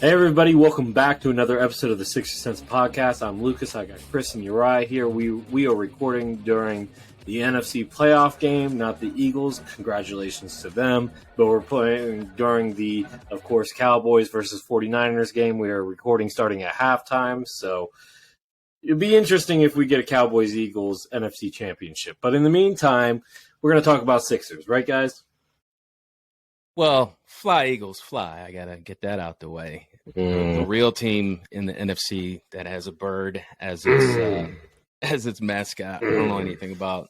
Hey everybody, welcome back to another episode of the Sixer Sense podcast. I'm Lucas, I got Chris and Uriah here. We are recording during the NFC playoff game, not the Eagles. Congratulations to them. But we're playing during the, of course, Cowboys versus 49ers game. We are recording starting at halftime, so it'd be interesting if we get a Cowboys-Eagles NFC championship. But in the meantime, we're going to talk about Sixers, right guys? Well, fly, Eagles, fly. I got to get that out the way. The real team in the NFC that has a bird as its mascot. I don't know anything about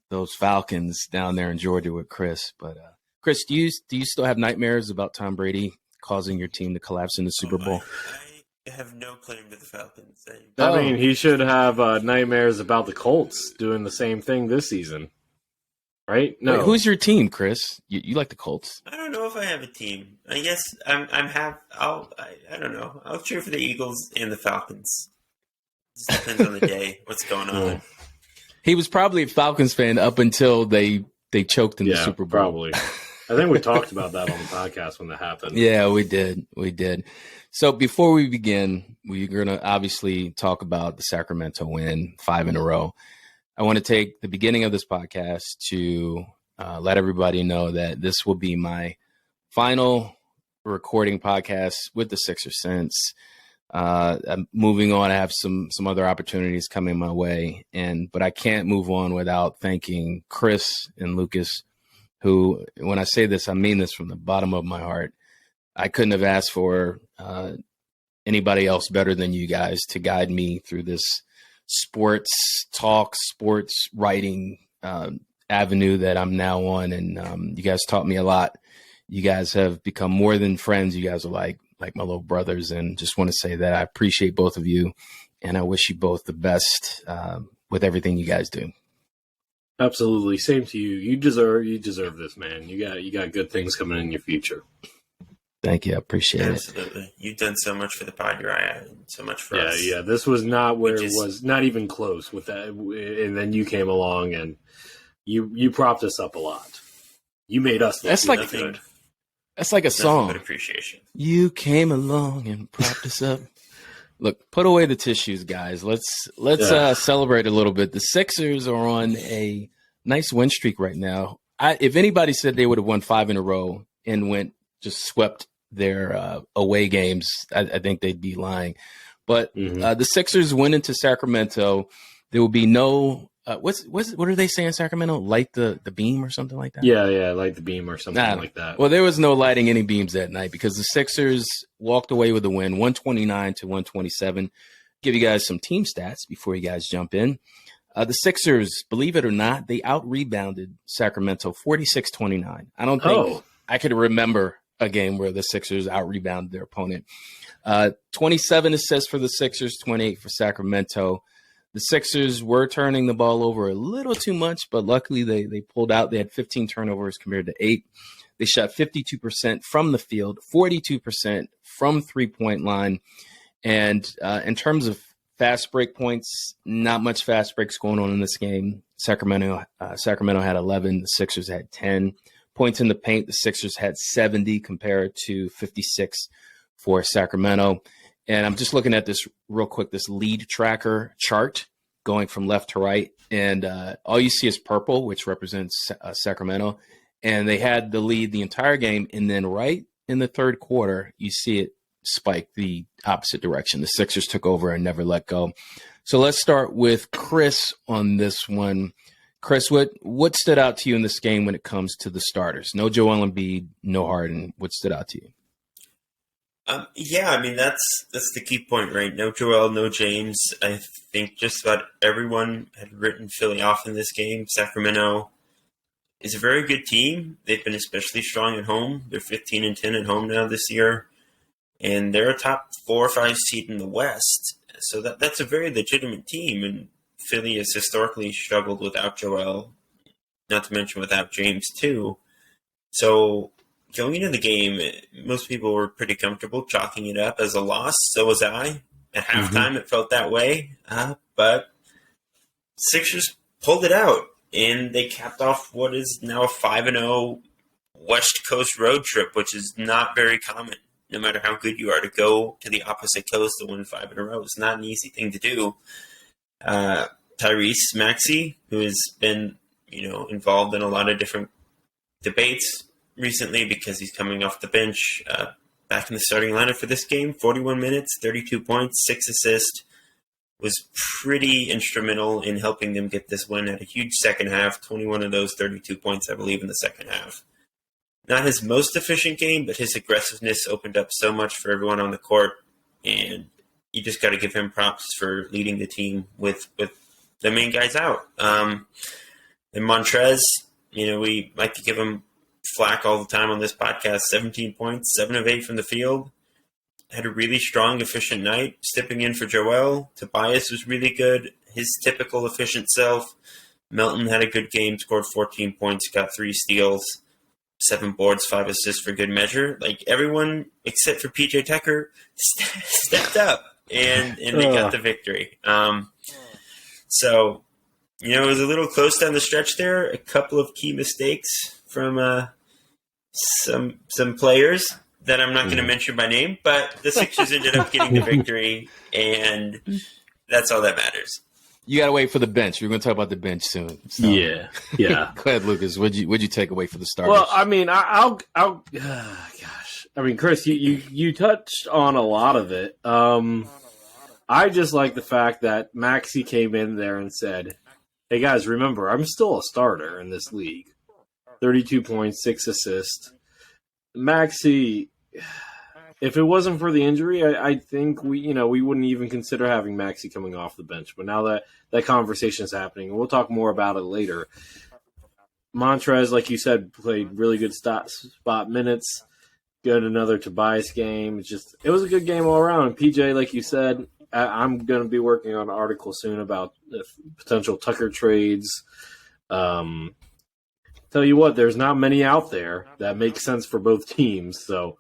those Falcons down there in Georgia with Chris. But, Chris, do you still have nightmares about Tom Brady causing your team to collapse in the Super Bowl? I have no claim to the Falcons. I mean, he should have nightmares about the Colts doing the same thing this season. Right? No. Wait, who's your team, Chris? You like the Colts? I don't know if I have a team. I guess I don't know. I'll cheer for the Eagles and the Falcons. It just depends on the day. What's going on? He was probably a Falcons fan up until they choked in the Super Bowl. Probably. I think we talked about that on the podcast when that happened. Yeah, we did. So before we begin, we're going to obviously talk about the Sacramento win, 5 in a row. I want to take the beginning of this podcast to let everybody know that this will be my final recording podcast with the Sixer Sense. I'm moving on. I have some other opportunities coming my way, but I can't move on without thanking Chris and Lucas, who, when I say this, I mean this from the bottom of my heart. I couldn't have asked for anybody else better than you guys to guide me through this sports talk, sports writing avenue that I'm now on. And you guys taught me a lot. You guys have become more than friends. You guys are like my little brothers. And just want to say that I appreciate both of you. And I wish you both the best with everything you guys do. Absolutely. Same to you. You deserve this, man. You got good things coming in your future. Thank you. I appreciate it. Absolutely. You've done so much for the pod, Uriah, and so much for us. Yeah. This was not where it was, not even close with that. And then you came along and you propped us up a lot. You made us look good. That's like a song. But appreciation. You came along and propped us up. Look, put away the tissues, guys. Let's celebrate a little bit. The Sixers are on a nice win streak right now. If anybody said they would have won 5 in a row and just swept their away games, I think they'd be lying. But the Sixers went into Sacramento. There will be no what are they saying in Sacramento? Light the beam or something like that? Yeah, light the beam or something like that. Well, there was no lighting any beams that night because the Sixers walked away with the win, 129-127. Give you guys some team stats before you guys jump in. The Sixers, believe it or not, they out-rebounded Sacramento 46-29. I don't think I could remember a game where the Sixers out-rebounded their opponent. 27 assists for the Sixers, 28 for Sacramento. The Sixers were turning the ball over a little too much, but luckily they pulled out. They had 15 turnovers compared to 8. They shot 52% from the field, 42% from three-point line. And in terms of fast break points, not much fast breaks going on in this game. Sacramento had 11. The Sixers had 10. Points in the paint, the Sixers had 70 compared to 56 for Sacramento. And I'm just looking at this real quick, this lead tracker chart going from left to right. And all you see is purple, which represents Sacramento. And they had the lead the entire game. And then right in the third quarter, you see it spike the opposite direction. The Sixers took over and never let go. So let's start with Chris on this one. Chris, what stood out to you in this game when it comes to the starters? No Joel Embiid, no Harden. What stood out to you? That's the key point, right? No Joel, no James. I think just about everyone had written Philly off in this game. Sacramento is a very good team. They've been especially strong at home. They're 15-10 at home now this year, and they're a top 4 or 5 seed in the West. So that's a very legitimate team, and Philly has historically struggled without Joel, not to mention without James too. So going into the game, most people were pretty comfortable chalking it up as a loss. So was I. At halftime, It felt that way. But Sixers pulled it out, and they capped off what is now a 5-0 West Coast road trip, which is not very common. no matter how good you are, to go to the opposite coast to win 5 in a row is not an easy thing to do. Tyrese Maxey, who has been, involved in a lot of different debates recently because he's coming off the bench, back in the starting lineup for this game, 41 minutes, 32 points, 6 assists, was pretty instrumental in helping them get this win. Had a huge second half, 21 of those 32 points, I believe, in the second half. Not his most efficient game, but his aggressiveness opened up so much for everyone on the court, and you just got to give him props for leading the team with the main guys out. And Montrez, we like to give him flack all the time on this podcast, 17 points, 7 of 8 from the field. Had a really strong, efficient night, stepping in for Joel. Tobias was really good, his typical efficient self. Melton had a good game, scored 14 points, got 3 steals, 7 boards, 5 assists for good measure. Like, everyone except for PJ Tucker stepped up, and they got the victory. So, it was a little close down the stretch there. A couple of key mistakes from some players that I'm not going to mention by name, but the Sixers ended up getting the victory, and that's all that matters. You got to wait for the bench. We're going to talk about the bench soon. So. Yeah. Go ahead, Lucas. What'd you take away for the starters? Well, I mean, gosh. I mean, Chris, you touched on a lot of it. I just like the fact that Maxey came in there and said, hey, guys, remember, I'm still a starter in this league. 32 points, 6 assists. Maxey, if it wasn't for the injury, I think we wouldn't even consider having Maxey coming off the bench. But now that conversation is happening, and we'll talk more about it later. Montrez, like you said, played really good spot minutes. Good, another Tobias game. It was a good game all around. And PJ, like you said, I'm going to be working on an article soon about potential Tucker trades. Tell you what, there's not many out there that make sense for both teams. So,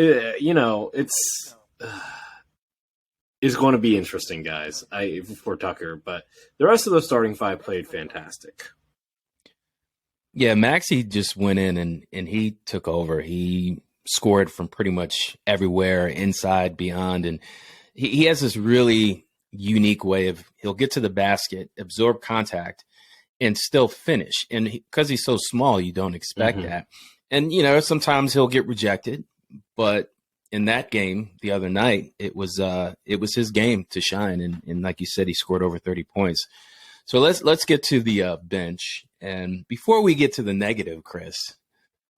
it's going to be interesting, guys. For Tucker, but the rest of the starting 5 played fantastic. Yeah, Maxey just went in and he took over. He scored from pretty much everywhere, inside, beyond, and he has this really unique way of he'll get to the basket, absorb contact, and still finish. And because he's so small, you don't expect that. And, sometimes he'll get rejected. But in that game the other night, it was his game to shine. And like you said, he scored over 30 points. So let's get to the bench. And before we get to the negative, Chris,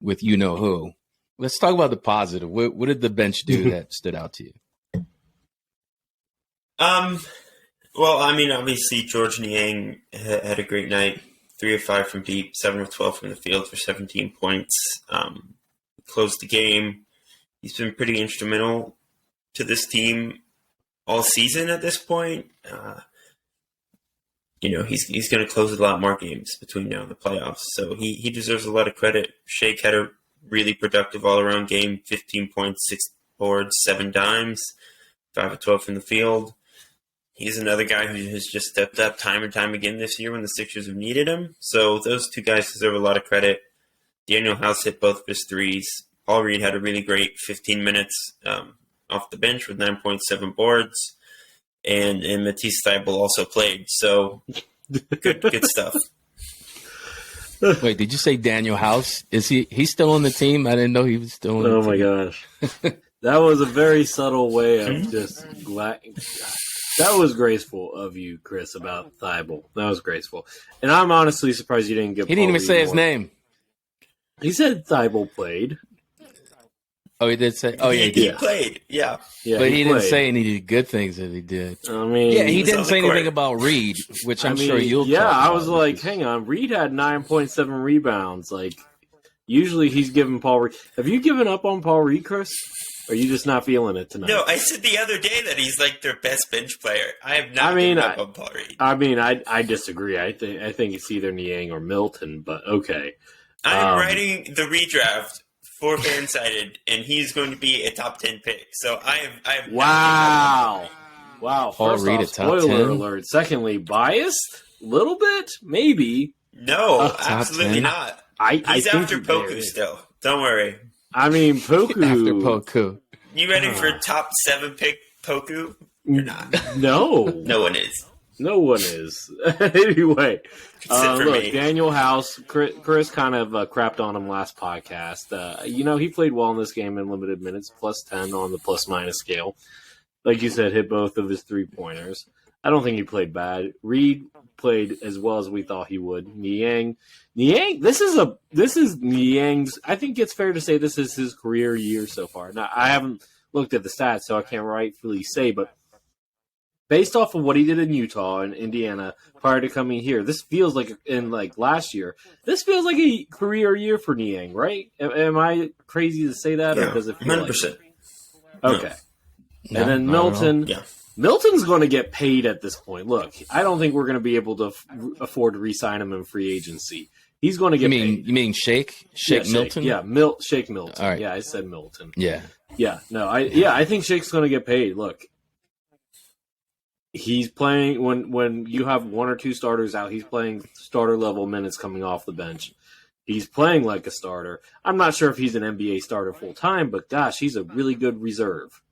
with who, let's talk about the positive. What did the bench do that stood out to you? Well, I mean, obviously, George Niang had a great night. 3 of 5 from deep, 7 of 12 from the field for 17 points. Closed the game. He's been pretty instrumental to this team all season at this point. He's going to close a lot more games between now and the playoffs. So he deserves a lot of credit. Shake had a really productive all-around game, 15 points, 6 boards, 7 dimes, 5 of 12 from the field. He's another guy who has just stepped up time and time again this year when the Sixers have needed him. So those 2 guys deserve a lot of credit. Daniel House hit both of his threes. Paul Reed had a really great 15 minutes off the bench with 9.7 boards. And Matisse Thybulle also played. So good stuff. Wait, did you say Daniel House? Is he's still on the team? I didn't know he was still on the team. Oh, my gosh. That was a very subtle way of just that was graceful of you, Chris, about Thybulle. That was graceful. And I'm honestly surprised you didn't give He didn't even say his name. He said Thybulle played. Oh, he did say. Oh, yeah, he played. Yeah, but he didn't say any good things that he did. I mean, yeah, he didn't say anything about Reed, which I'm sure you'll. Yeah, I was like, hang on, Reed had 9.7 rebounds. Like, usually he's giving Paul Reed. Have you given up on Paul Reed, Chris? Or are you just not feeling it tonight? No, I said the other day that he's like their best bench player. I have not given up on Paul Reed. I mean, I disagree. I think it's either Niang or Milton, but okay. I'm writing the redraft for Fansided, and he's going to be a top 10 pick. So I have wow. Paul First Reed off, a top spoiler 10? alert. Secondly, biased? Little bit? Maybe. No, top absolutely 10? not. I He's think after Poku still. Don't worry. I mean, Poku. After Poku. You ready for top 7 pick Poku? You're not. No. No one is. No one is. Anyway, Except for look, me. Daniel House, Chris kind of crapped on him last podcast. He played well in this game in limited minutes, plus 10 on the plus-minus scale. Like you said, hit both of his three-pointers. I don't think he played bad. Reed played as well as we thought he would. Niang, this is Niang's. I think it's fair to say this is his career year so far. Now, I haven't looked at the stats, so I can't rightfully say, but based off of what he did in Utah and Indiana prior to coming here, this feels like last year. This feels like a career year for Niang, right? Am I crazy to say that, or does it feel 100%. Okay. No, And then Milton. Yeah. Milton's going to get paid at this point. Look, I don't think we're going to be able to afford to re-sign him in free agency. He's going to get paid. You mean Shake Milton? Yeah, Shake Milton. All right. Yeah, I said Milton. Yeah. Yeah, no, I think Shake's going to get paid. Look, he's playing when you have one or two starters out. He's playing starter level minutes coming off the bench. He's playing like a starter. I'm not sure if he's an NBA starter full time, but gosh, he's a really good reserve,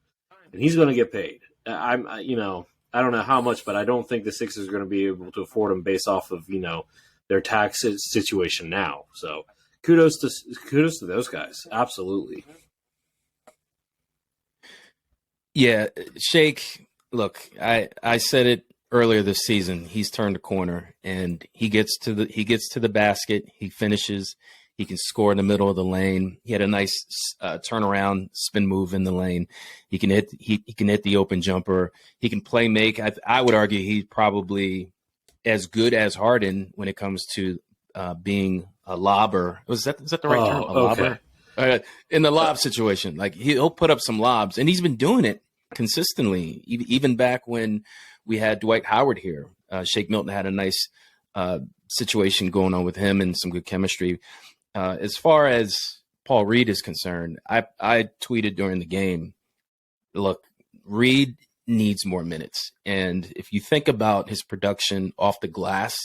and he's going to get paid. I don't know how much, but I don't think the Sixers are going to be able to afford him based off of their tax situation now. So kudos to those guys. Absolutely. Yeah, Shake. Look, I said it earlier this season. He's turned a corner, and he gets to the basket. He finishes. He can score in the middle of the lane. He had a nice turnaround spin move in the lane. He can hit the open jumper. He can play make. I would argue he's probably as good as Harden when it comes to being a lobber. Is that the right term? A lobber? In the lob situation, like he'll put up some lobs, and he's been doing it consistently. Even back when we had Dwight Howard here, Shake Milton had a nice situation going on with him and some good chemistry. As far as Paul Reed is concerned, I tweeted during the game, look, Reed needs more minutes. And if you think about his production off the glass,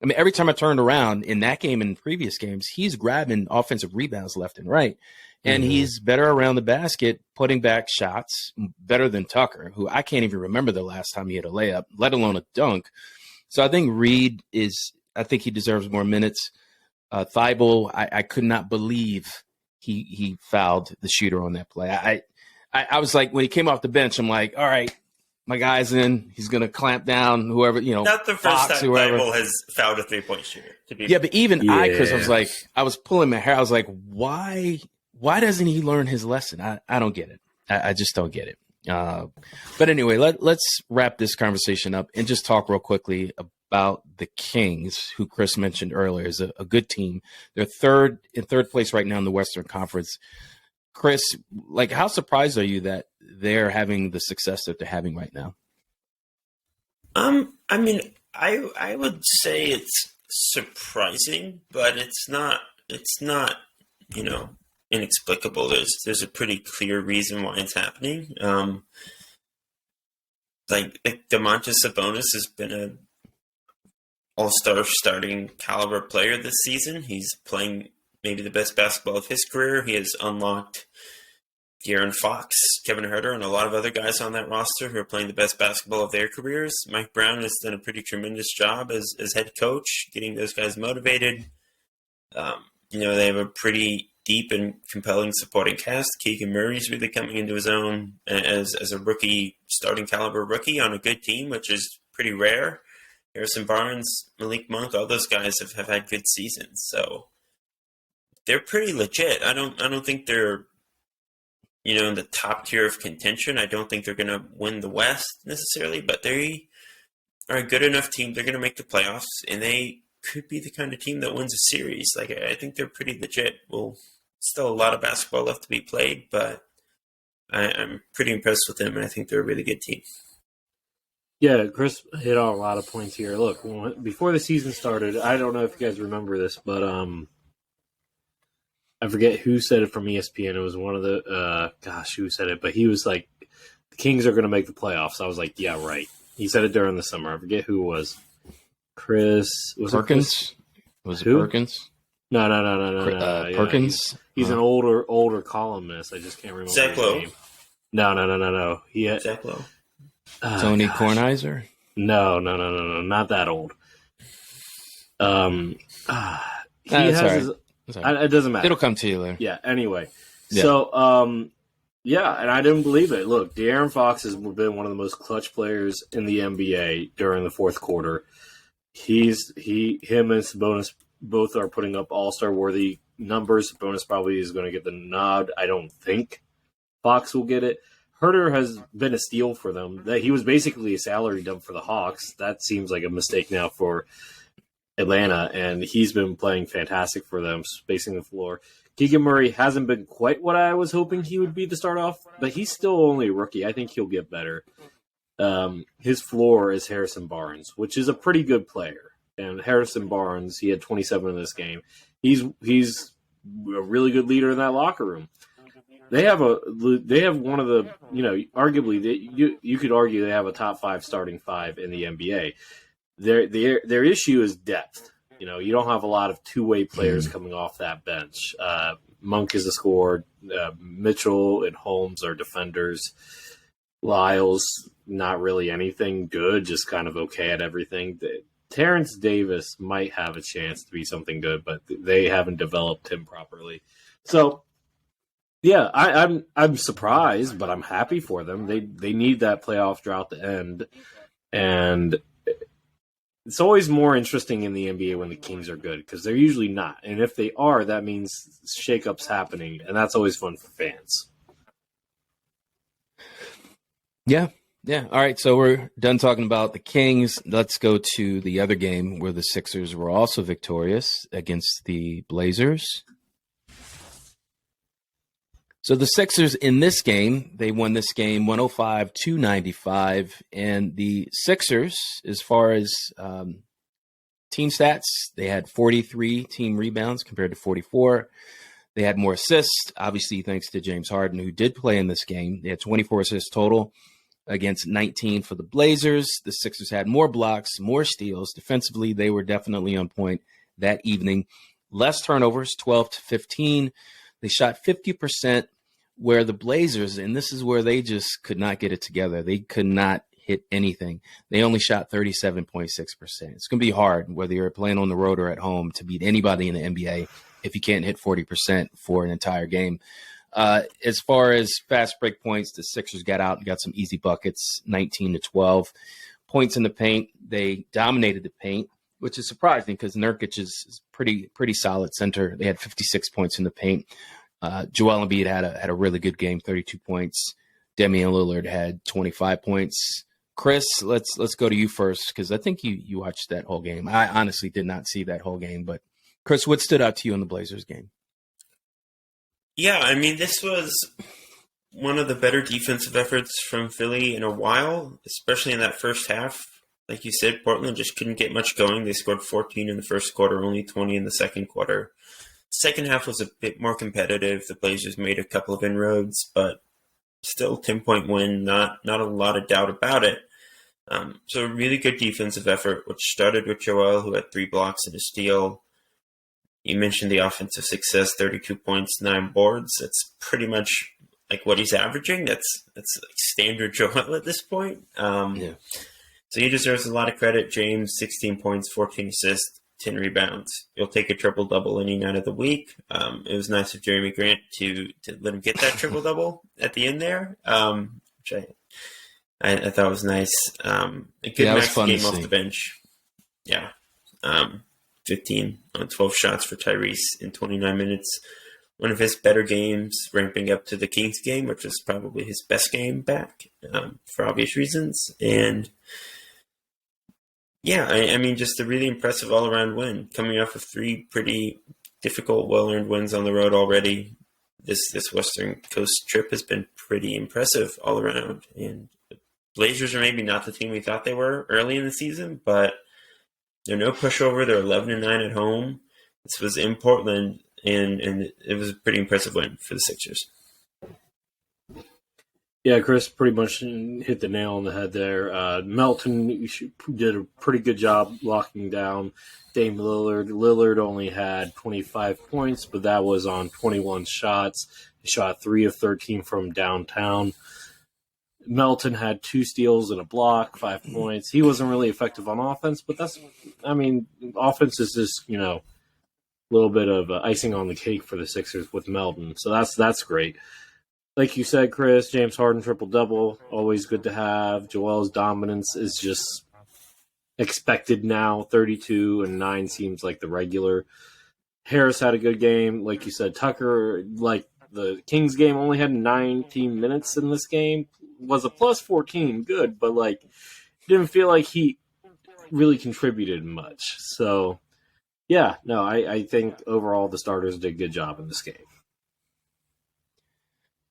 I mean, every time I turned around in that game and in previous games, he's grabbing offensive rebounds left and right. And he's better around the basket, putting back shots, better than Tucker, who I can't even remember the last time he had a layup, let alone a dunk. So I think Reed I think he deserves more minutes. Thibault, I could not believe he fouled the shooter on that play. I was like, when he came off the bench, I'm like, all right, my guy's in. He's going to clamp down whoever, Not the first time Thibault has fouled a 3-point shooter. But even Chris, I was pulling my hair. I was like, why doesn't he learn his lesson? I don't get it. I just don't get it. But anyway, let's wrap this conversation up and just talk real quickly about the Kings, who Chris mentioned earlier is a good team. They're in third place right now in the Western Conference. Chris, like, how surprised are you that they're having the success that they're having right now? I mean, I would say it's surprising, but it's not inexplicable. There's a pretty clear reason why it's happening. Like Domantas Sabonis has been an all-star starting caliber player this season. He's playing maybe the best basketball of his career. He has unlocked De'Aaron Fox, Kevin Huerter, and a lot of other guys on that roster who are playing the best basketball of their careers. Mike Brown has done a pretty tremendous job as head coach, getting those guys motivated. They have a pretty deep and compelling supporting cast. Keegan Murray's really coming into his own as a rookie, starting caliber rookie on a good team, which is pretty rare. Harrison Barnes, Malik Monk, all those guys have had good seasons, so they're pretty legit. I don't think they're in the top tier of contention. I don't think they're going to win the West necessarily, but they are a good enough team. They're going to make the playoffs, and they could be the kind of team that wins a series. Like, I think they're pretty legit. Well, still a lot of basketball left to be played, but I'm pretty impressed with them, and I think they're a really good team. Yeah, Chris hit on a lot of points here. Look, before the season started, I don't know if you guys remember this, but I forget who said it from ESPN. It was one of the who said it, but he was like, the Kings are going to make the playoffs. I was like, yeah, right. He said it during the summer. I forget who it was. Chris was Perkins? It Chris? Was it Who? Perkins? No. Yeah, Perkins. he's an older columnist. I just can't remember Zach his Lowe. name. No. Zach Lowe. Tony Kornheiser. No, not that old. He That's has all right. his. That's all right. It doesn't matter. It'll come to you later. Yeah. Anyway, Yeah. so yeah, and I didn't believe it. Look, De'Aaron Fox has been one of the most clutch players in the NBA during the fourth quarter. Him and Sabonis both are putting up all-star worthy numbers. Sabonis probably is going to get the nod. I don't think Fox will get it. Herter has been a steal for them. He was basically a salary dump for the Hawks. That seems like a mistake now for Atlanta, and he's been playing fantastic for them, spacing the floor. Keegan Murray hasn't been quite what I was hoping he would be to start off, but he's still only a rookie. I think he'll get better. His floor is Harrison Barnes, which is a pretty good player. And Harrison Barnes, he had 27 in this game. He's a really good leader in that locker room. They have one of the, arguably you could argue they have a top 5 starting 5 in the NBA. Their issue is depth. You don't have a lot of two-way players coming off that bench. Monk is a scorer. Mitchell and Holmes are defenders. Lyles, not really anything good, just kind of okay at everything. Terrence Davis might have a chance to be something good, but they haven't developed him properly. So, yeah, I'm surprised, but I'm happy for them. They need that playoff drought to end, and it's always more interesting in the NBA when the Kings are good because they're usually not. And if they are, that means shakeups happening, and that's always fun for fans. Yeah. All right, so we're done talking about the Kings. Let's go to the other game where the Sixers were also victorious against the Blazers. So the Sixers in this game, they won this game 105-95, and the Sixers, as far as team stats, they had 43 team rebounds compared to 44. They had more assists, obviously thanks to James Harden, who did play in this game. They had 24 assists total against 19 for the Blazers. The Sixers had more blocks, more steals. Defensively, they were definitely on point that evening. Less turnovers, 12-15. They shot 50%, where the Blazers, and this is where they just could not get it together. They could not hit anything. They only shot 37.6%. It's going to be hard, whether you're playing on the road or at home, to beat anybody in the NBA if you can't hit 40% for an entire game. As far as fast break points, the Sixers got out and got some easy buckets, 19-12. Points in the paint, they dominated the paint, which is surprising because Nurkic is pretty solid center. They had 56 points in the paint. Joel Embiid had a really good game, 32 points. Damian Lillard had 25 points. Chris, let's go to you first because I think you watched that whole game. I honestly did not see that whole game, but Chris, what stood out to you in the Blazers game? Yeah, I mean, this was one of the better defensive efforts from Philly in a while, especially in that first half. Like you said, Portland just couldn't get much going. They scored 14 in the first quarter, only 20 in the second quarter. Second half was a bit more competitive. The Blazers made a couple of inroads, but still 10-point win, not a lot of doubt about it. So a really good defensive effort, which started with Joel, who had 3 blocks and a steal. You mentioned the offensive success, 32 points, 9 boards. That's pretty much like what he's averaging. That's like standard Joel at this point. Yeah. So he deserves a lot of credit. James, 16 points, 14 assists, 10 rebounds. You'll take a triple-double any night of the week. It was nice of Jeremy Grant to let him get that triple-double at the end there, which I thought was nice. A good maxey game off the bench. Yeah. 15 on 12 shots for Tyrese in 29 minutes. One of his better games, ramping up to the Kings game, which was probably his best game back for obvious reasons. And yeah, I mean, just a really impressive all-around win. Coming off of 3 pretty difficult, well-earned wins on the road already, this Western Coast trip has been pretty impressive all around. And the Blazers are maybe not the team we thought they were early in the season, but they're no pushover. They're 11-9 at home. This was in Portland, and it was a pretty impressive win for the Sixers. Yeah, Chris pretty much hit the nail on the head there. Melton did a pretty good job locking down Dame Lillard. Lillard only had 25 points, but that was on 21 shots. He shot 3 of 13 from downtown. Melton had 2 steals and a block, 5 points. He wasn't really effective on offense, but offense is just, a little bit of icing on the cake for the Sixers with Melton. So that's great. Like you said, Chris, James Harden triple-double, always good to have. Joel's dominance is just expected now. 32 and 9 seems like the regular. Harris had a good game. Like you said, Tucker, like the Kings game, only had 19 minutes in this game. Was a plus 14, good, but didn't feel like he really contributed much. So, yeah, no, I think overall the starters did a good job in this game.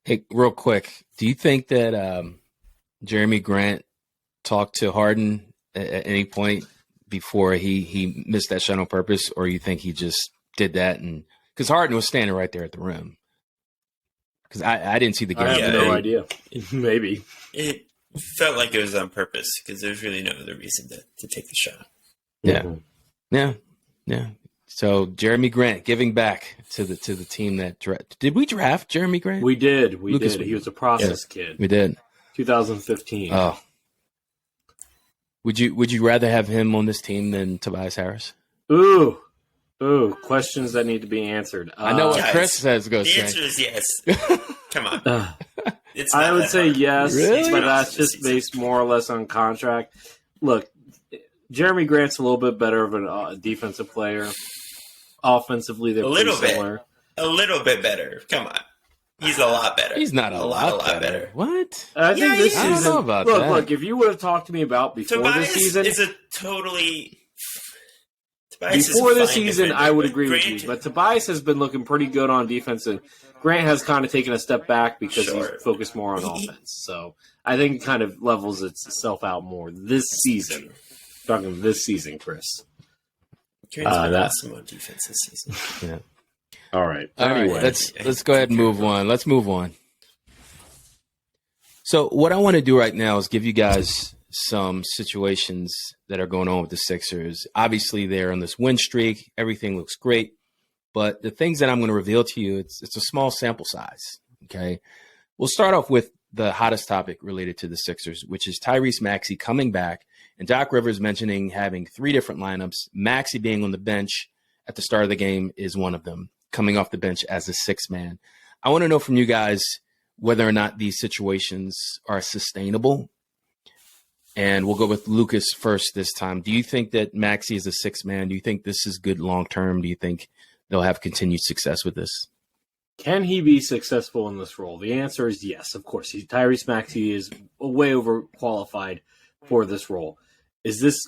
Hey, real quick, do you think that Jeremy Grant talked to Harden at any point before he missed that shot on purpose, or you think he just did that? And because Harden was standing right there at the rim. Because I didn't see the game. I have no idea. Maybe. It felt like it was on purpose because there's really no other reason to take the shot. Yeah. Mm-hmm. Yeah. So Jeremy Grant giving back to the team that did we draft Jeremy Grant? We did. Lucas, He was a process kid. We did. 2015. Oh. Would you rather have him on this team than Tobias Harris? Ooh, questions that need to be answered. I know what Guys, Chris says. The answer is yes. Come on. I would say yes, Really? but that's just based more or less on contract. Look, Jeremy Grant's a little bit better of a defensive player. Offensively, they're pretty similar. A little bit better. Come on. He's a lot better. He's not a lot better. What? I think this he is. season. I don't know about look, that. Look, if you would have talked to me about before Tobias this season, is a totally. Tobias before is a this fine season, defender, I would but agree with Grant- you. But Tobias has been looking pretty good on defense, and Grant has kind of taken a step back because Sure. he's focused more on offense. So I think it kind of levels itself out more this season. Talking this season, Chris. Grant's been that's- awesome on defense this season. Yeah. All right. All right, Anyway, let's go ahead and move on. Let's move on. So what I want to do right now is give you guys some situations that are going on with the Sixers. Obviously, they're on this win streak. Everything looks great. But the things that I'm going to reveal to you, it's a small sample size. Okay. We'll start off with the hottest topic related to the Sixers, which is Tyrese Maxey coming back. And Doc Rivers mentioning having 3 different lineups. Maxey being on the bench at the start of the game is one of them, coming off the bench as a 6th man. I want to know from you guys whether or not these situations are sustainable. And we'll go with Lucas first this time. Do you think that Maxey is a 6th man? Do you think this is good long-term? Do you think they'll have continued success with this? can he be successful in this role? The answer is yes, of course. Tyrese Maxey is way overqualified for this role.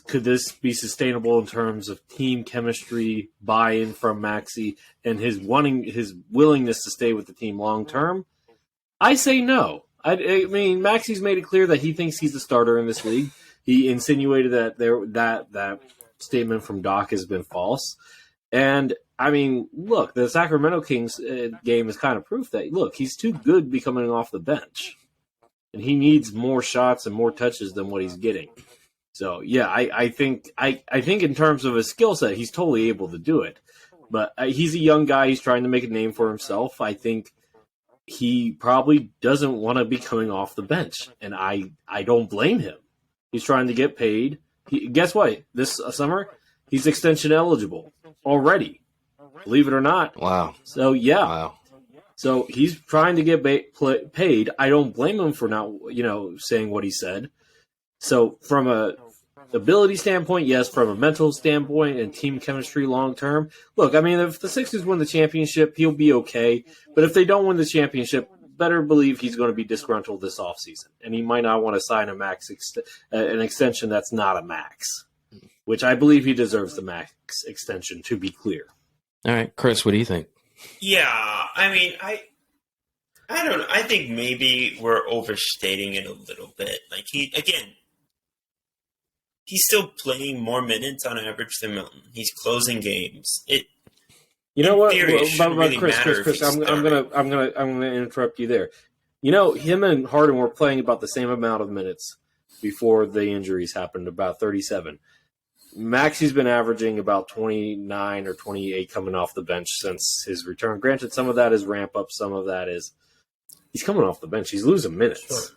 Could this be sustainable in terms of team chemistry, buy-in from Maxey, and his willingness to stay with the team long term? I say no. I mean, Maxey's made it clear that he thinks he's the starter in this league. He insinuated that that statement from Doc has been false. And I mean, look, the Sacramento Kings game is kind of proof that he's too good becoming off the bench, and he needs more shots and more touches than what he's getting. So yeah, I think in terms of his skill set, he's totally able to do it. But he's a young guy; he's trying to make a name for himself. I think he probably doesn't want to be coming off the bench, and I don't blame him. He's trying to get paid. Guess what? This summer, he's extension eligible already. Believe it or not. Wow. So yeah. Wow. So he's trying to get paid. I don't blame him for not, saying what he said. So from a ability standpoint, yes. From a mental standpoint and team chemistry long term, look, I mean, if the Sixers win the championship, he'll be okay. But if they don't win the championship, better believe he's going to be disgruntled this offseason. And he might not want to sign an extension that's not a max, which I believe he deserves the max extension, to be clear. All right, Chris, what do you think? Yeah, I mean, I don't know. I think maybe we're overstating it a little bit. Like he's still playing more minutes on average than Milton. He's closing games. You know what? Theory, it shouldn't really Chris, matter if Chris, he's I'm gonna interrupt you there. Him and Harden were playing about the same amount of minutes before the injuries happened, about 37. Maxey's been averaging about 29 or 28 coming off the bench since his return. Granted, some of that is ramp up, some of that is he's coming off the bench. He's losing minutes. Sure.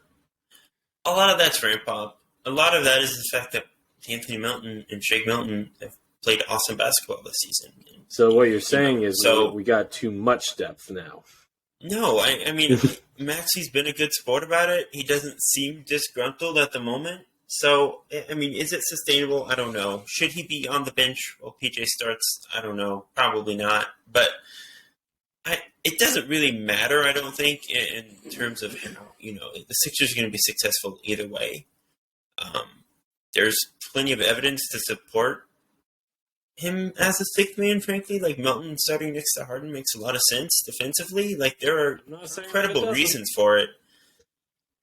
A lot of that's ramp up. A lot of that is the fact that Anthony Melton and Shake Milton have played awesome basketball this season. So what you're saying is we got too much depth now. No, I mean, Maxey's been a good sport about it. He doesn't seem disgruntled at the moment. So, I mean, is it sustainable? I don't know. Should he be on the bench while PJ starts? I don't know. Probably not. But it doesn't really matter, I don't think, in terms of how, the Sixers are going to be successful either way. There's plenty of evidence to support him as a sixth man, frankly. Like, Melton starting next to Harden makes a lot of sense defensively. Like, there are incredible reasons for it.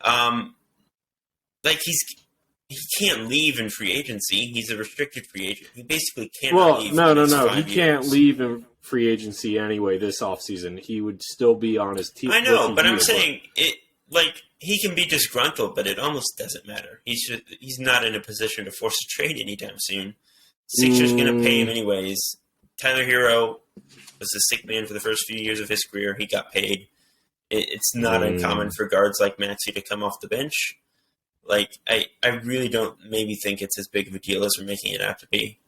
Like, he can't leave in free agency. He's a restricted free agent. He basically cannot leave. No. He can't leave in free agency anyway this offseason. He would still be on his team. I know, but I'm saying it. Like, he can be disgruntled, but it almost doesn't matter. He's not in a position to force a trade anytime soon. Sixers going to pay him anyways. Tyler Hero was the sick man for the first few years of his career. He got paid. It's not uncommon for guards like Maxey to come off the bench. Like, I really don't maybe think it's as big of a deal as we're making it out to be.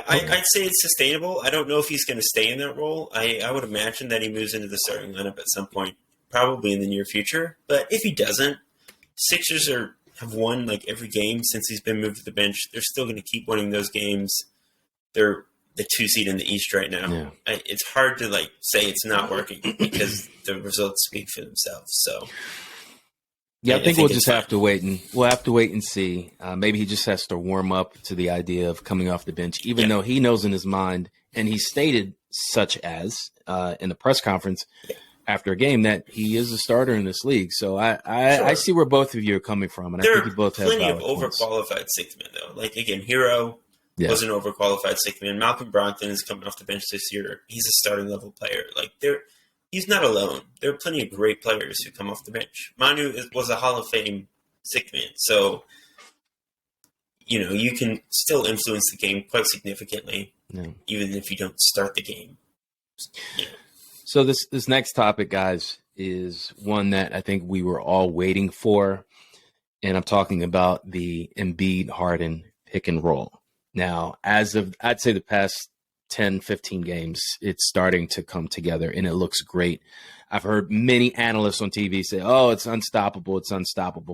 I'd say it's sustainable. I don't know if he's going to stay in that role. I would imagine that he moves into the starting lineup at some point, probably in the near future. But if he doesn't, Sixers have won like every game since he's been moved to the bench. They're still going to keep winning those games. They're the 2 seed in the East right now. Yeah. It's hard to say it's not working because the results speak for themselves. So. Yeah, I think we'll just have to wait and see. Maybe he just has to warm up to the idea of coming off the bench, even though he knows in his mind, and he stated such as in the press conference after a game that he is a starter in this league. So I see where both of you are coming from, and I think you both have plenty of overqualified sixth men though. Like again, Hero was an overqualified sixth man. Malcolm Brogdon is coming off the bench this year. He's a starting level player. Like he's not alone. There are plenty of great players who come off the bench. Manu was a Hall of Fame sixth man, so you can still influence the game quite significantly, even if you don't start the game. So this next topic, guys, is one that I think we were all waiting for, and I'm talking about the Embiid Harden pick and roll. Now, as of I'd say the past 10, 15 games, it's starting to come together, and it looks great. I've heard many analysts on TV say, oh, it's unstoppable.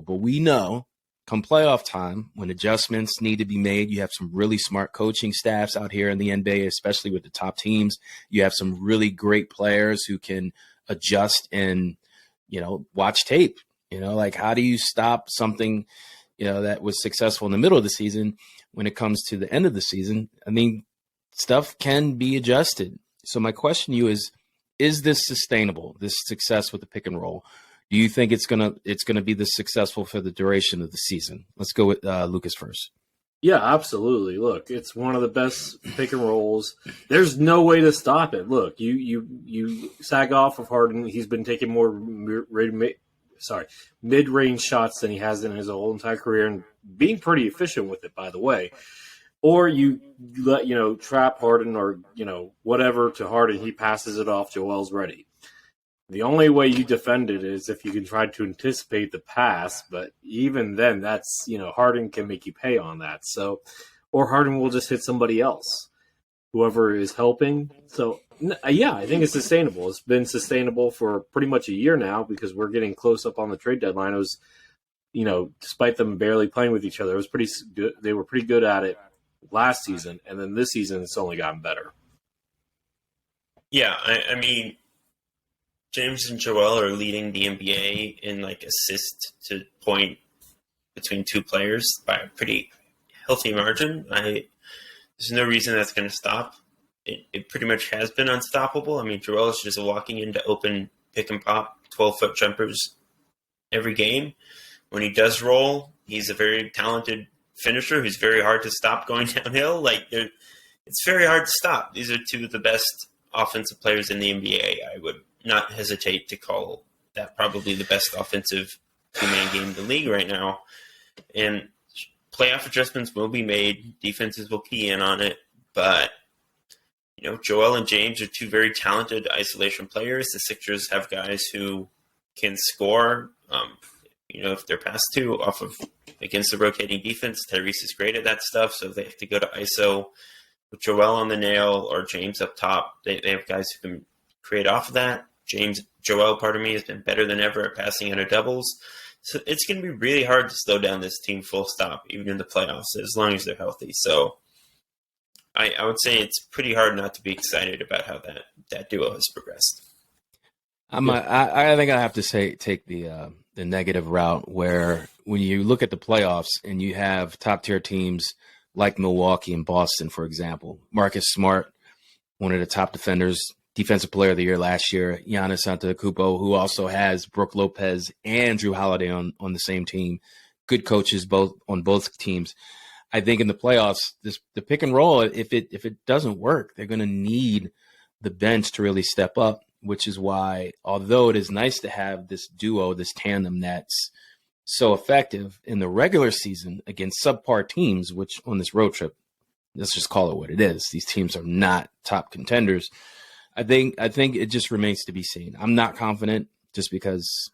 But we know come playoff time, when adjustments need to be made, you have some really smart coaching staffs out here in the NBA, especially with the top teams. You have some really great players who can adjust and, watch tape. How do you stop something, that was successful in the middle of the season when it comes to the end of the season? I mean, stuff can be adjusted. So my question to you is this sustainable, this success with the pick and roll? Do you think it's gonna be this successful for the duration of the season? Let's go with Lucas first. Yeah, absolutely. Look, it's one of the best pick and rolls. There's no way to stop it. Look, you sag off of Harden. He's been taking more mid-range shots than he has in his whole entire career, and being pretty efficient with it, by the way. Or you let trap Harden or whatever to Harden. He passes it off. Joel's ready. The only way you defend it is if you can try to anticipate the pass, but even then, that's Harden can make you pay on that. So, or Harden will just hit somebody else, whoever is helping. So, yeah, I think it's sustainable. It's been sustainable for pretty much a year now because we're getting close up on the trade deadline. It was, despite them barely playing with each other, it was pretty good. They were pretty good at it last season, and then this season it's only gotten better. Yeah, I mean, James and Joel are leading the NBA in assist to point between two players by a pretty healthy margin. There's no reason that's going to stop. It pretty much has been unstoppable. I mean, Joel is just walking into open pick and pop 12-foot jumpers every game. When he does roll, he's a very talented finisher who's very hard to stop going downhill. It's very hard to stop. These are two of the best offensive players in the NBA, I would not hesitate to call that probably the best offensive two-man game in the league right now. And playoff adjustments will be made. Defenses will key in on it. But, Joel and James are two very talented isolation players. The Sixers have guys who can score, if they're passed to off of against the rotating defense. Tyrese is great at that stuff, so if they have to go to ISO with Joel on the nail or James up top, they have guys who can create off of that. Joel, has been better than ever at passing out of doubles. So it's going to be really hard to slow down this team full stop, even in the playoffs, as long as they're healthy. So I would say it's pretty hard not to be excited about how that duo has progressed. I think I have to take the negative route, where when you look at the playoffs and you have top tier teams like Milwaukee and Boston, for example, Marcus Smart, one of the top defenders, defensive player of the year last year, Giannis Antetokounmpo, who also has Brook Lopez and Drew Holiday on the same team, good coaches on both teams. I think in the playoffs, the pick and roll, if it doesn't work, they're going to need the bench to really step up, which is why, although it is nice to have this duo, this tandem that's so effective in the regular season against subpar teams, which on this road trip, let's just call it what it is. These teams are not top contenders. I think it just remains to be seen. I'm not confident just because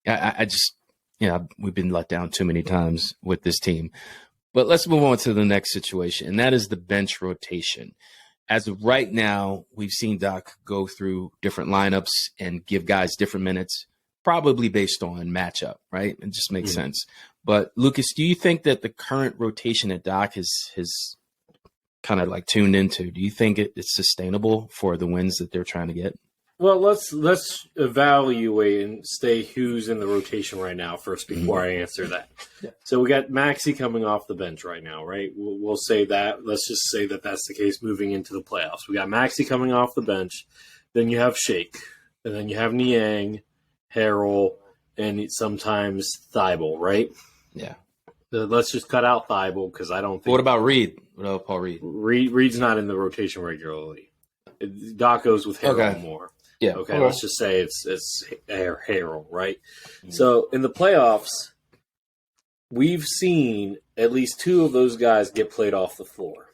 we've been let down too many times with this team. But let's move on to the next situation, and that is the bench rotation. As of right now, we've seen Doc go through different lineups and give guys different minutes, probably based on matchup, right? It just makes sense. But Lucas, do you think that the current rotation that Doc has kind of like tuned into, do you think it's sustainable for the wins that they're trying to get? Well, let's evaluate and stay who's in the rotation right now first before I answer that. Yeah. So we got Maxey coming off the bench right now, right? We'll say that. Let's just say that that's the case moving into the playoffs. We got Maxey coming off the bench. Then you have Shake. And then you have Niang, Harrell, and sometimes Thibault, right? Yeah. Let's just cut out Thibault because I don't think. What about Reed? What about Paul Reed? Reed's not in the rotation regularly. Doc goes with Harrell more. Yeah. Okay, let's just say it's Harrell, right? Mm-hmm. So in the playoffs, we've seen at least two of those guys get played off the floor.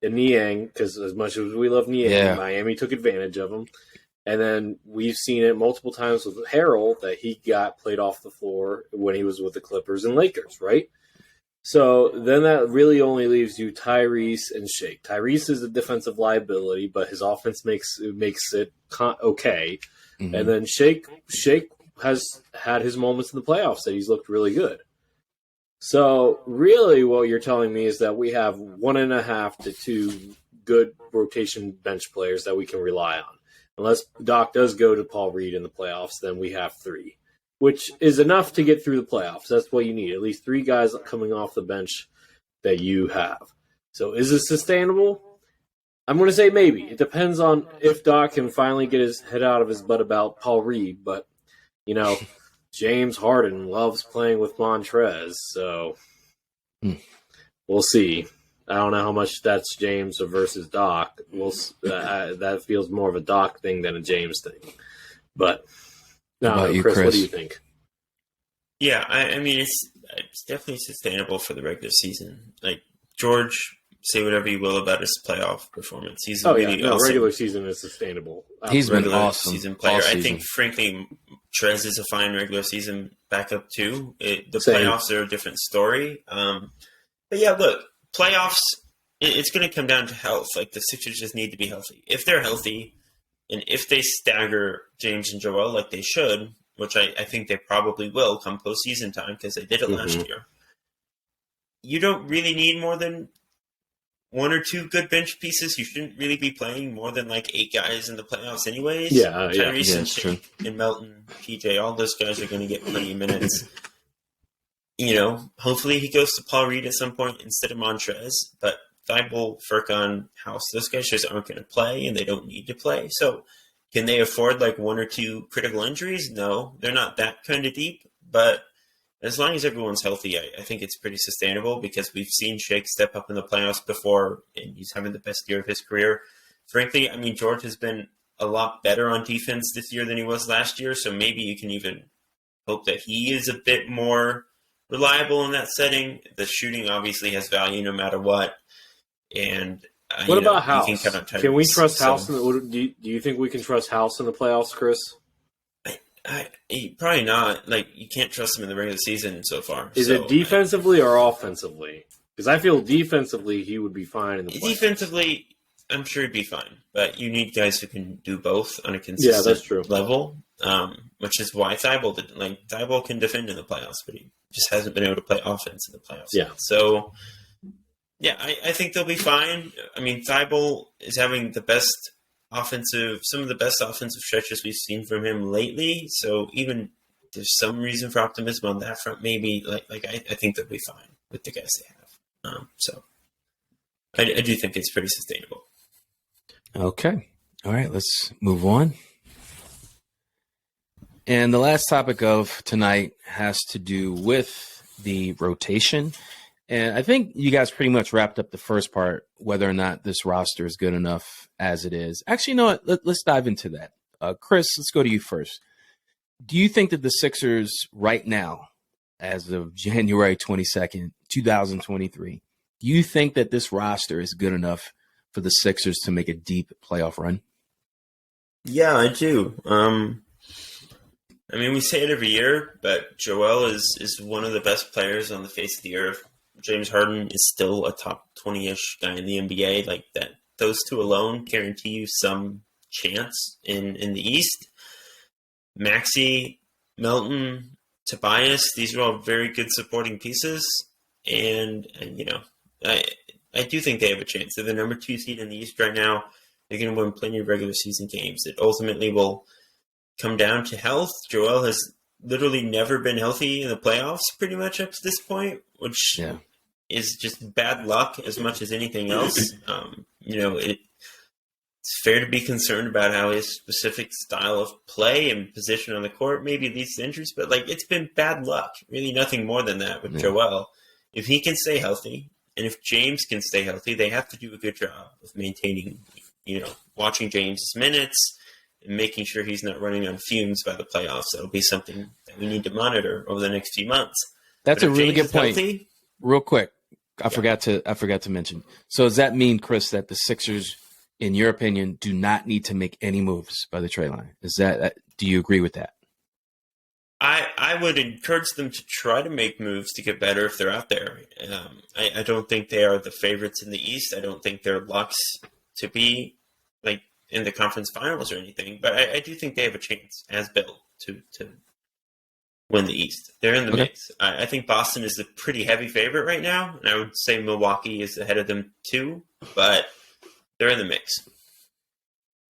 And Niang, because as much as we love Niang, Miami took advantage of him. And then we've seen it multiple times with Harrell that he got played off the floor when he was with the Clippers and Lakers, right? So then that really only leaves you Tyrese and Shake. Tyrese is a defensive liability, but his offense makes it okay. Mm-hmm. And then Shake has had his moments in the playoffs that he's looked really good. So really what you're telling me is that we have 1.5 to 2 good rotation bench players that we can rely on. Unless Doc does go to Paul Reed in the playoffs, then we have 3. Which is enough to get through the playoffs. That's what you need. At least 3 guys coming off the bench that you have. So is it sustainable? I'm going to say maybe. It depends on if Doc can finally get his head out of his butt about Paul Reed. But, James Harden loves playing with Montrez. So we'll see. I don't know how much that's James versus Doc. That feels more of a Doc thing than a James thing. But... No, Chris, what do you think? Yeah, I mean, it's definitely sustainable for the regular season. Like, George, say whatever you will about his playoff performance. He's awesome. Regular season is sustainable. He's been awesome. Season player. I think, frankly, Trez is a fine regular season backup, too. Playoffs are a different story. But, yeah, look, playoffs, it's going to come down to health. Like, the Sixers just need to be healthy. If they're healthy, and if they stagger James and Joel like they should, which I think they probably will come postseason time because they did it last year, you don't really need more than 1 or 2 good bench pieces. You shouldn't really be playing more than like 8 guys in the playoffs anyways. Tyrese and Shake and Melton, PJ, all those guys are going to get plenty of minutes. Hopefully he goes to Paul Reed at some point instead of Montrez, but Thibault, Furkan, House, those guys just aren't going to play, and they don't need to play. So can they afford like 1 or 2 critical injuries? No, they're not that kind of deep. But as long as everyone's healthy, I think it's pretty sustainable because we've seen Shake step up in the playoffs before, and he's having the best year of his career. Frankly, I mean, George has been a lot better on defense this year than he was last year. So maybe you can even hope that he is a bit more reliable in that setting. The shooting obviously has value no matter what. And what about House? Can we trust House? Do you think we can trust House in the playoffs, Chris? Probably not. Like, you can't trust him in the regular season so far. Is it defensively or offensively? Because I feel defensively he would be fine in the playoffs. Defensively, I'm sure he'd be fine. But you need guys who can do both on a consistent level, which is why Thibault can defend in the playoffs, but he just hasn't been able to play offense in the playoffs. Yeah. So, yeah, I think they'll be fine. I mean, Thibault is having some of the best offensive stretches we've seen from him lately. So even there's some reason for optimism on that front. Maybe I think they'll be fine with the guys they have. So I do think it's pretty sustainable. Okay. All right. Let's move on. And the last topic of tonight has to do with the rotation. And I think you guys pretty much wrapped up the first part, whether or not this roster is good enough as it is. Actually, you know what? Let's dive into that. Chris, let's go to you first. Do you think that the Sixers right now, as of January 22nd, 2023, do you think that this roster is good enough for the Sixers to make a deep playoff run? Yeah, I do. I mean, we say it every year, but Joel is one of the best players on the face of the earth. James Harden is still a top 20-ish guy in the NBA. Like that, those two alone guarantee you some chance in the East. Maxey, Melton, Tobias, these are all very good supporting pieces. And you know, I do think they have a chance. They're the number 2 seed in the East right now. They're going to win plenty of regular season games. It ultimately will come down to health. Joel has literally never been healthy in the playoffs pretty much up to this point, which is just bad luck as much as anything else. You know, it's fair to be concerned about how his specific style of play and position on the court maybe leads to injuries, but like it's been bad luck. Really nothing more than that with Joel. If he can stay healthy, and if James can stay healthy, they have to do a good job of maintaining, you know, watching James' minutes and making sure he's not running on fumes by the playoffs. That'll be something that we need to monitor over the next few months. That's a really good point. Healthy, real quick, I forgot to mention. So does that mean, Chris, that the Sixers, in your opinion, do not need to make any moves by the trade line? Is that do you agree with that? I would encourage them to try to make moves to get better if they're out there. I don't think they are the favorites in the East. I don't think they're locks to be like in the conference finals or anything. But I do think they have a chance as built to win the East. They're in the mix. I think Boston is a pretty heavy favorite right now, and I would say Milwaukee is ahead of them too. But they're in the mix.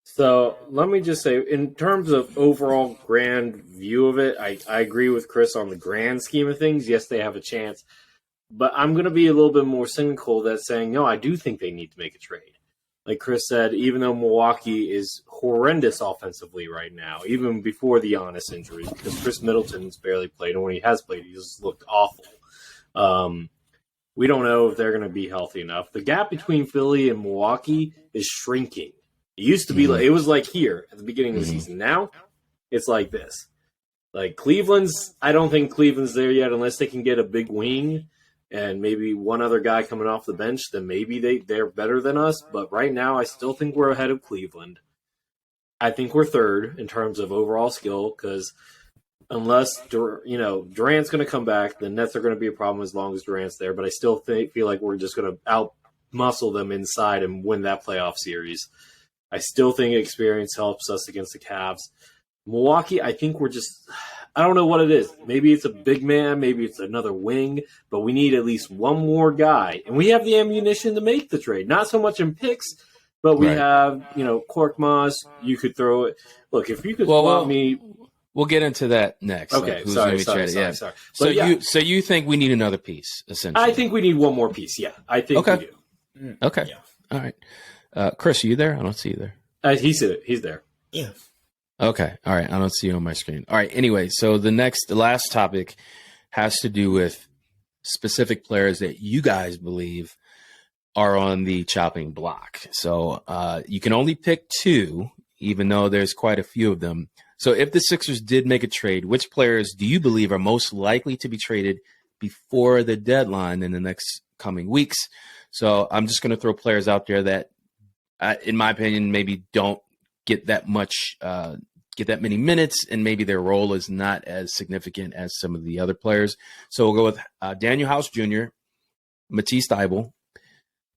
So let me just say, in terms of overall grand view of it, I agree with Chris on the grand scheme of things. Yes, they have a chance. But I'm going to be a little bit more cynical that's saying, no, I do think they need to make a trade. Like Chris said, even though Milwaukee is horrendous offensively right now, even before the Giannis injury, because Chris Middleton's barely played, and when he has played, he just looked awful. We don't know if they're going to be healthy enough. The gap between Philly and Milwaukee is shrinking. It used to be like it was like here at the beginning of the season. Now it's like this. Like I don't think Cleveland's there yet unless they can get a big wing and maybe one other guy coming off the bench. Then maybe they're better than us. But right now, I still think we're ahead of Cleveland. I think we're third in terms of overall skill because unless Durant's going to come back, the Nets are going to be a problem as long as Durant's there. But I still feel like we're just going to out-muscle them inside and win that playoff series. I still think experience helps us against the Cavs. Milwaukee, I think I don't know what it is. Maybe it's a big man. Maybe it's another wing. But we need at least one more guy. And we have the ammunition to make the trade. Not so much in picks, but we have, Korkmaz. You could throw it. Look, if you could swap me. We'll get into that next. Okay, sorry. So you think we need another piece, essentially? I think we need one more piece, yeah. I think we do. Okay. Yeah. All right. Chris, are you there? I don't see you there. He's there. Yeah. Okay. All right. I don't see you on my screen. All right. Anyway, so the last topic has to do with specific players that you guys believe are on the chopping block. So you can only pick 2. even though there's quite a few of them. So if the Sixers did make a trade, which players do you believe are most likely to be traded before the deadline in the next coming weeks? So I'm just going to throw players out there that, in my opinion, maybe don't get that many minutes, and maybe their role is not as significant as some of the other players. So we'll go with Daniel House Jr., Matisse Thybulle,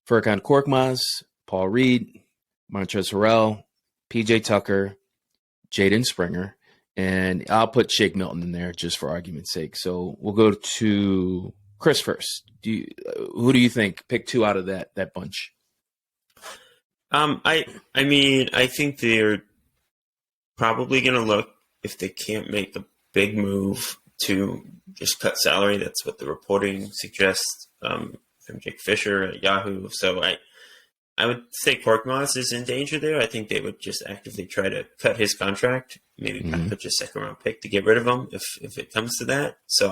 Furkan Korkmaz, Paul Reed, Montrezl Harrell, PJ Tucker, Jaden Springer, and I'll put Shake Milton in there just for argument's sake. So we'll go to Chris first. Who do you think? Pick two out of that bunch. I mean, I think they're probably going to look, if they can't make a big move, to just cut salary. That's what the reporting suggests from Jake Fisher at Yahoo. So I would say Korkmaz is in danger there. I think they would just actively try to cut his contract, maybe package a second-round pick to get rid of him if it comes to that. So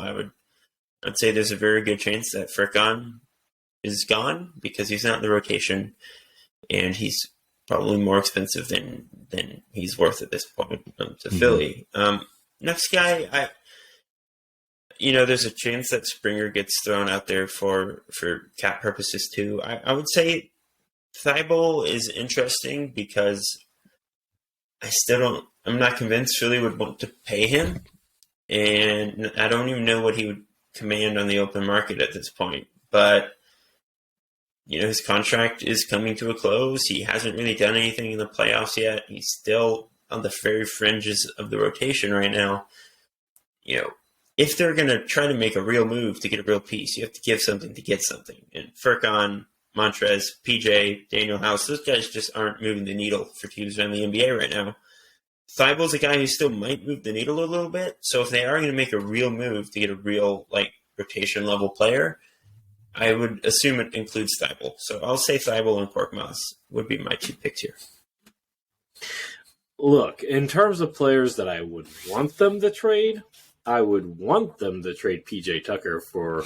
I'd say there's a very good chance that Furkan is gone because he's not in the rotation, and he's probably more expensive than he's worth at this point to Philly. Next guy, there's a chance that Springer gets thrown out there for cap purposes too. I would say Thybulle is interesting because I'm not convinced Philly would want to pay him, and I don't even know what he would command on the open market at this point. But his contract is coming to a close. He hasn't really done anything in the playoffs yet. He's still on the very fringes of the rotation right now. If they're going to try to make a real move to get a real piece, you have to give something to get something. And Furkan, Montrez, PJ, Daniel House, those guys just aren't moving the needle for teams around the NBA right now. Thybulle's a guy who still might move the needle a little bit. So if they are going to make a real move to get a real rotation level player, I would assume it includes Thybulle. So I'll say Thybulle and Korkmaz would be my two picks here. Look, in terms of players that I would want them to trade, I would want them to trade PJ Tucker for,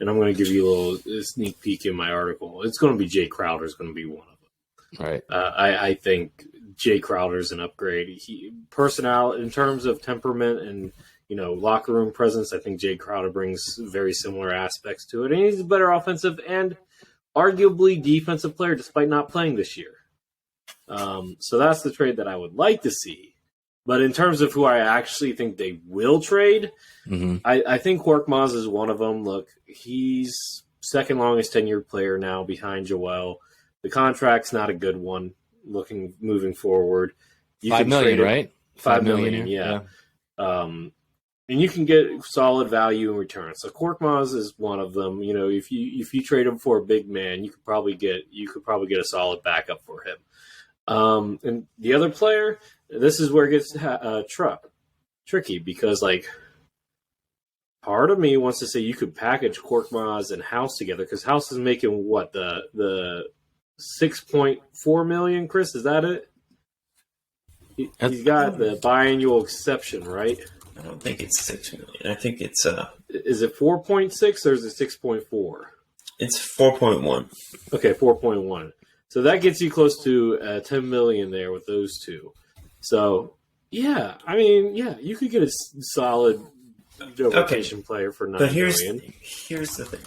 and I'm going to give you a little sneak peek in my article. It's going to be Jay Crowder is going to be one of them. Right. I think Jay Crowder is an upgrade. In terms of temperament and locker room presence, I think Jay Crowder brings very similar aspects to it, and he's a better offensive and arguably defensive player despite not playing this year. So that's the trade that I would like to see. But in terms of who I actually think they will trade, I think Korkmaz is one of them. Look, he's second longest tenured player now behind Joel. The contract's not a good one moving forward. $5 million, right? $5 million, yeah. And you can get solid value in return. So Korkmaz is one of them. If you trade him for a big man, you could probably get a solid backup for him. And the other player, this is where it gets tricky because part of me wants to say you could package Korkmaz and House together because House is making what the $6.4 million. Chris, is that it? He's got the biannual exception, right? I don't think it's $6 million. I think it's Is it 4.6 or is it 6.4? It's 4.1. Okay, 4.1. So that gets you close to $10 million there with those two. So yeah, you could get a solid rotation player for $9 million. Here's the thing: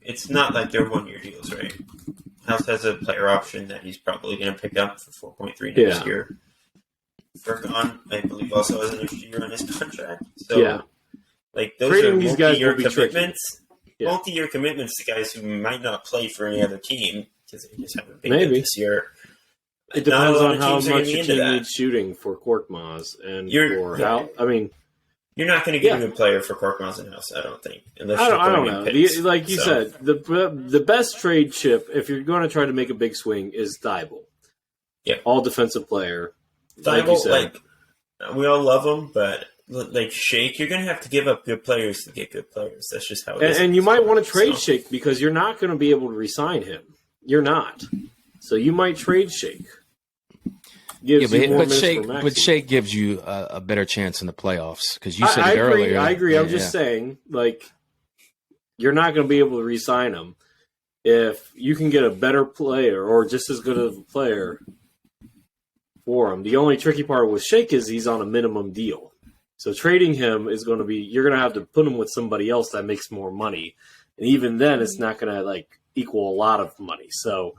it's not like they're 1 year deals, right? House has a player option that he's probably going to pick up for 4.3 next year. Furkan, I believe, also has an extra year on his contract. So, those trading are these guys will multi-year be commitments. Yeah. Multi-year commitments to guys who might not play for any other team because they just haven't been Maybe this year. It depends on how much your team needs shooting for Korkmaz and you're not going to get a good player for Korkmaz and House, I don't think. Unless I don't know. Like you said, the best trade chip, if you're going to try to make a big swing, is Thybulle. Yeah. All defensive player. Thybulle, we all love him, but Shake, you're going to have to give up good players to get good players. That's just how it is. And you might want to trade Shake because you're not going to be able to re-sign him. You're not. So you might trade Shake. But Shake gives you a better chance in the playoffs because you said it earlier. I agree. I'm just saying, you're not going to be able to re-sign him if you can get a better player or just as good of a player for him. The only tricky part with Shake is he's on a minimum deal. So trading him is going to be, you're going to have to put him with somebody else that makes more money. And even then, it's not going to like equal a lot of money. So,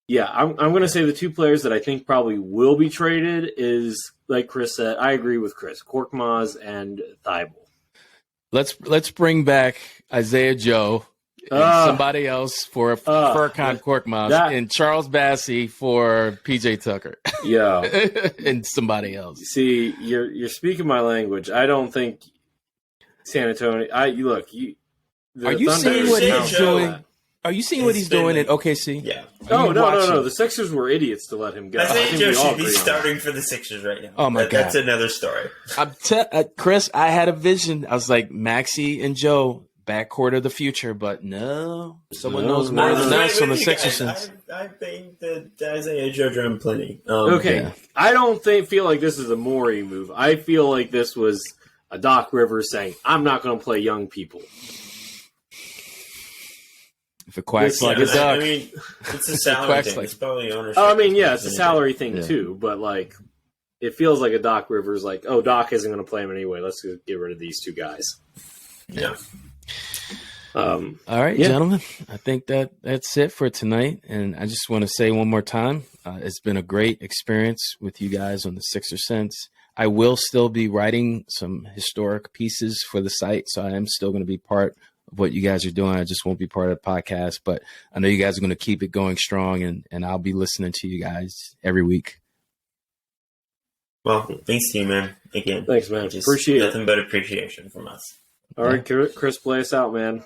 yeah, I'm going to say the two players that I think probably will be traded is, like Chris said, I agree with Chris, Korkmaz and Thibault. Let's bring back Isaiah Joe and somebody else for Furkan Korkmaz and Charles Bassey for PJ Tucker. Yeah. And somebody else. See, you're speaking my language. I don't think San Antonio. Are you seeing what he's doing? Are you seeing what he's doing at OKC? Yeah. No. The Sixers were idiots to let him go. Isaiah Joe should be starting for the Sixers right now. Oh, my God. That's another story. Chris, I had a vision. I was like, Maxey and Joe, backcourt of the future. But no, someone knows more than us on the Sixers. I think that Isaiah Joe done plenty. Okay. Yeah. I don't feel like this is a Morey move. I feel like this was a Doc Rivers saying, I'm not going to play young people. If it quacks like a duck. I mean, it's a salary thing. It's probably ownership. It's a salary thing too, but like it feels like a Doc Rivers like, oh, Doc isn't going to play him anyway. Let's just get rid of these two guys. Yeah. All right, gentlemen. I think that's it for tonight. And I just want to say one more time, it's been a great experience with you guys on the Sixer Sense. I will still be writing some historic pieces for the site, so I am still going to be part of what you guys are doing. I just won't be part of the podcast, but I know you guys are going to keep it going strong, and I'll be listening to you guys every week. Well, thanks to you, man. Again, thanks, man. Just appreciate nothing but appreciation from us. All right, Chris, play us out, man.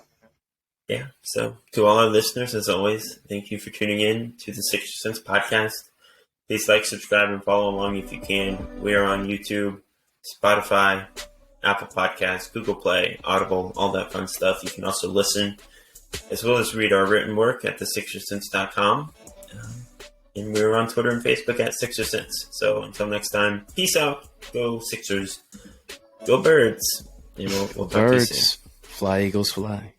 Yeah. So to all our listeners, as always, thank you for tuning in to the Sixer Sense podcast. Please like, subscribe, and follow along if you can. We are on YouTube, Spotify, Apple Podcasts, Google Play, Audible, all that fun stuff. You can also listen, as well as read our written work at thesixersense.com. And we're on Twitter and Facebook at SixerSense. So until next time, peace out. Go Sixers. Go Birds. And we'll talk to you soon. Fly, Eagles, fly.